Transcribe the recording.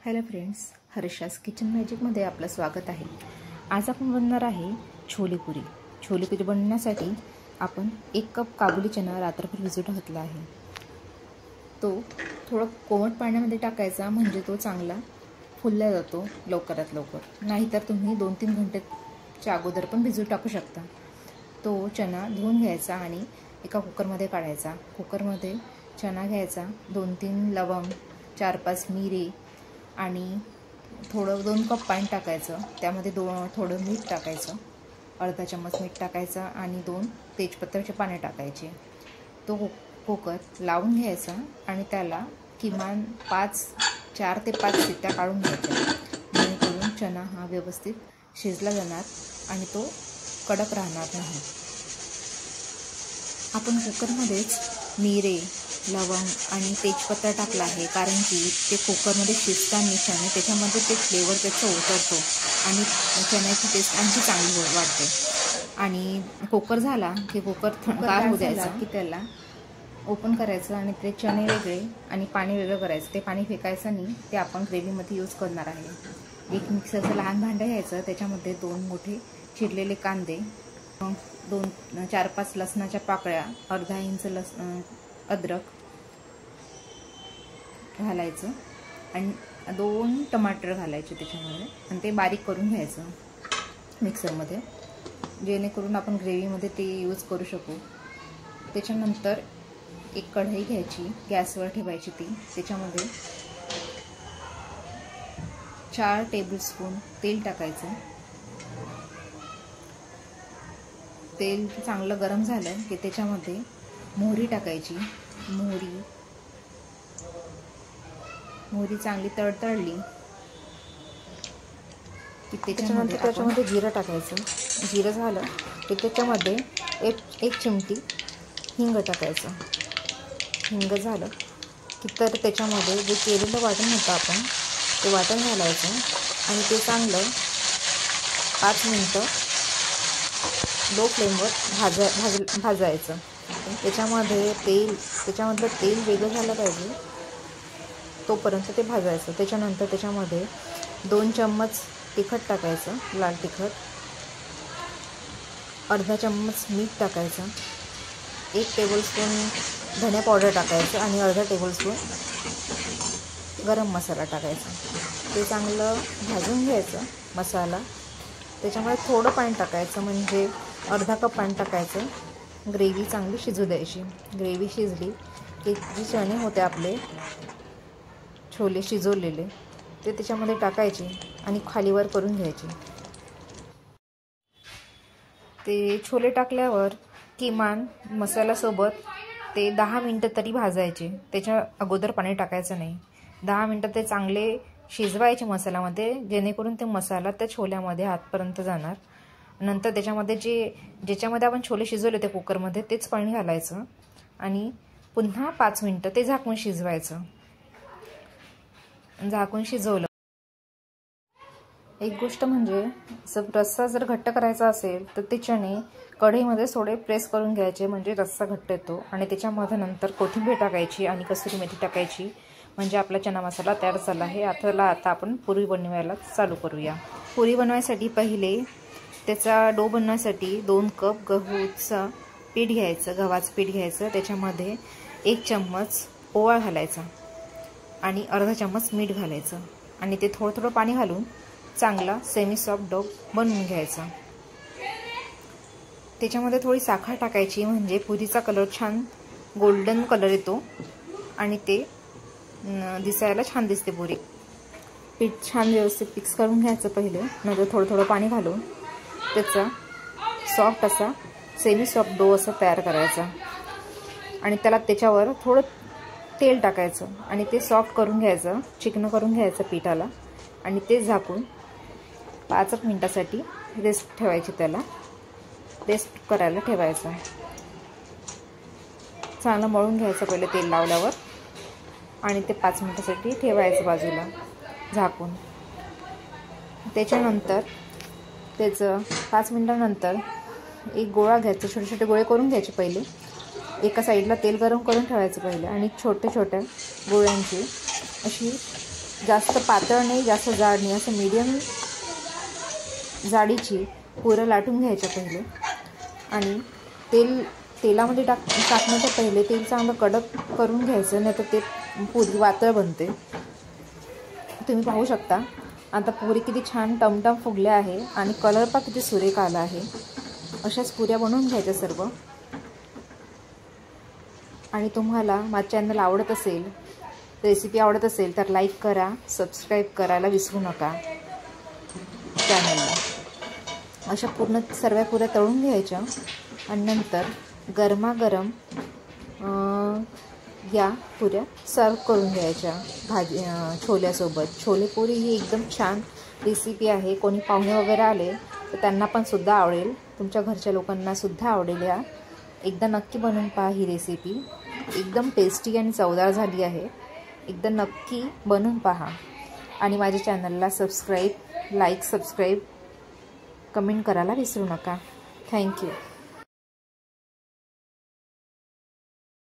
Hello friends, हर्षास kitchen मॅजिकमध्ये आपलं स्वागत आहे। आज आपण बनवणार आहे छोलेपुरी। छोलेपुरी बनवण्यासाठी आपण 1 कप काबुली चना रात्रभर भिजवून घातला आहे। तो थोडं कोमट पाण्यामध्ये टाकायचा, म्हणजे तो चांगला फुलला जातो लवकरात लवकर। नाहीतर तुम्ही 2-3 घंटेच्या अगोदर पण भिजवून टाकू शकता। तो चना धुवून घ्यायचा आणि एका कुकरमध्ये काढायचा। कुकरमध्ये चना घ्यायचा, 2-3 लवंग, 4-5 मिरी आणि थोडं 2 कप पाणी टाकायचं। त्यामध्ये थोडं मीठ टाकायचं, अर्धा चम्मच मीठ टाकायचा आणि 2 तेजपत्त्याचे पाने टाकायचे। तो कुकर लावून घ्यायचा आणि त्याला किमान 4 ते 5 शिट्ट्या काढून घ्यायच्या, जेणेकरून चना हा व्यवस्थित शिजला जाणार आणि तो कडक राहणार नाही। आपण कुकरमध्येच मिरे, लवंग आणि तेजपत्ता टाकला आहे, कारण की ते कुकरमध्ये शिजताना चणे त्याच्यामध्ये ते फ्लेवर त्याचा उतरतो आणि चण्याची टेस्ट आणखी चांगली वाटते। आणि कुकर झाला की कुकर गार होऊ द्यायचा, की त्याला ओपन करायचं आणि ते चणे वेगळे आणि पाणी वेगळं करायचं। ते पाणी फेकायचं नाही, ते आपण ग्रेव्हीमध्ये यूज करणार आहे। एक मिक्सरचं लहान भांडं घ्यायचं, त्याच्यामध्ये 2 मोठे चिरलेले कांदे, 4-5 लसणाच्या पाकळ्या, अर्धा इंच अद्रक घालायचं आणि 2 टमाटर घालायचे त्याच्यामध्ये आणि ते बारीक करून घ्यायचं मिक्सरमध्ये, जेणेकरून आपण ग्रेव्हीमध्ये ते यूज करू शकू। त्याच्यानंतर एक कढई घ्यायची, गॅसवर ठेवायची ती, त्याच्यामध्ये 4 टेबलस्पून तेल टाकायचं। तेल चांगलं गरम झालं की त्याच्यामध्ये मोहरी टाकायची। मोहरी चांगली तडतडली की त्याच्यामध्ये जिरं टाकायचं। जिरं झालं की त्याच्यामध्ये एक चिमटी हिंग टाकायचं। हिंग झालं की तर त्याच्यामध्ये जे केलेलं वाटण होतं आपण ते वाटण घालायचं आणि ते चांगलं 5 मिनटं लो फ्लेमवर भाजायचं। त्याच्यामधलं तेल वेगळं झालं पाहिजे तोपर्यंत ते भाजायचं। त्याच्यानंतर त्याच्यामध्ये 2 चम्मच तिखट टाकायचं, लाल तिखट, अर्धा चम्मच मीठ टाकायचं, 1 टेबलस्पून धने पावडर टाकायचं आणि अर्धा टेबलस्पून गरम मसाला टाकायचा। ते चांगलं भाजून घ्यायचं मसाला। त्याच्यामध्ये थोडं पाणी टाकायचं, म्हणजे अर्धा कप पाणी टाकायचं। ग्रेव्ही चांगली शिजू द्यायची। ग्रेव्ही शिजली की जे चणे होते आपले छोले शिजवलेले ते त्याच्यामध्ये टाकायचे आणि खालीवर करून घ्यायचे। ते छोले टाकल्यावर किमान मसाल्यासोबत ते 10 मिनटं तरी भाजायचे। त्याच्या अगोदर पाणी टाकायचं नाही। 10 मिनटं ते चांगले शिजवायचे मसाल्यामध्ये, जेणेकरून ते मसाला त्या छोल्यामध्ये आतपर्यंत जाणार। नंतर त्याच्यामध्ये ज्याच्यामध्ये आपण छोले शिजवले होते कुकरमध्ये तेच पाणी घालायचं आणि पुन्हा 5 मिनटं ते झाकून शिजवायचं। झाकून शिजवलं। एक गोष्ट म्हणजे रस्सा जर घट्ट करायचा असेल तर ते चणे कढईमध्ये थोडे प्रेस करून घ्यायचे, म्हणजे रस्सा घट्ट येतो। आणि त्याच्यामध्ये नंतर कोथिंबीर टाकायची आणि कसुरी मेथी टाकायची, म्हणजे आपला चना मसाला तयार झाला आहे। आता आपण पुरी बनवायला चालू करूया। पुरी बनवायसाठी पहिले त्याचा डो बनवण्यासाठी 2 कप गव्हाचं पीठ घ्यायचं। त्याच्यामध्ये 1 चम्मच ओवा घालायचा आणि अर्धा चम्मच मीठ घालायचं आणि ते थोडं पाणी घालून चांगला सेमी सॉफ्ट डो बनवून घ्यायचा। त्याच्यामध्ये थोडी साखर टाकायची, म्हणजे पुरीचा कलर छान गोल्डन कलर येतो आणि ते दिसायला छान दिसते पुरी। पीठ छान व्यवस्थित मिक्स करून घ्यायचं पहिले, नंतर थोडं पाणी घालून त्याचा सॉफ्ट असा सेमी सॉफ्ट डो असा तयार करायचा आणि त्याच्यावर थोडं तेल टाकायचं आणि ते सॉफ्ट करून घ्यायचं, चिकन करून घ्यायचं पिठाला आणि ते झाकून 5 मिनिटासाठी रेस्ट ठेवायची। त्याला रेस्ट करायला ठेवायचं। चांगलं मळून घ्यायचं पहिले तेल लावल्यावर आणि ते 5 मिनिटासाठी ठेवायचं बाजूला झाकून। त्याच्यानंतर त्याचं 5 मिनिटानंतर एक गोळा घ्यायचा, छोटे गोळे करून घ्यायचे पहिले। एका साईडला तेल गरम करून ठेवायचं पहिले आणि छोट्या गोळ्यांची अशी जास्त पातळ नाही, जास्त जाड नाही, असं मीडियम जाडीची पुऱ्या लाटून घ्यायच्या पहिले. आणि तेलामध्ये टाकण्याच्या पहिले तेल चांगलं कडक करून घ्यायचं, नाही तर ते पुरी वातळ बनते. तुम्ही पाहू शकता आता पुरी किती छान टमटम फुगल्या आहे आणि कलर पण किती सुरेख आला आहे. अशाच पुऱ्या बनवून घ्यायच्या सर्व. आणि तुम्हाला माझं चॅनल आवडत असेल, रेसिपी आवडत असेल तर लाईक करा, सबस्क्राईब करायला विसरू नका चॅनलला. अशा पूर्ण सर्व पुऱ्या तळून घ्यायच्या आणि नंतर गरमागरम या पुऱ्या सर्व करून घ्यायच्या छोल्यासोबत. छोलेपुरी ही एकदम छान रेसिपी आहे. कोणी पाहुणे वगैरे आले तर त्यांना पण सुद्धा आवडेल, तुमच्या घरच्या लोकांना सुद्धा आवडेल. या एकदा नक्की बनवून पहा. ही रेसिपी एकदम टेस्टी आणि चवदार झाली आहे. एकदा नक्की बनवून पहा. आणि माझ्या चॅनलला सबस्क्राईब, लाईक, सबस्क्राईब, कमेंट करायला विसरू नका. थँक्यू.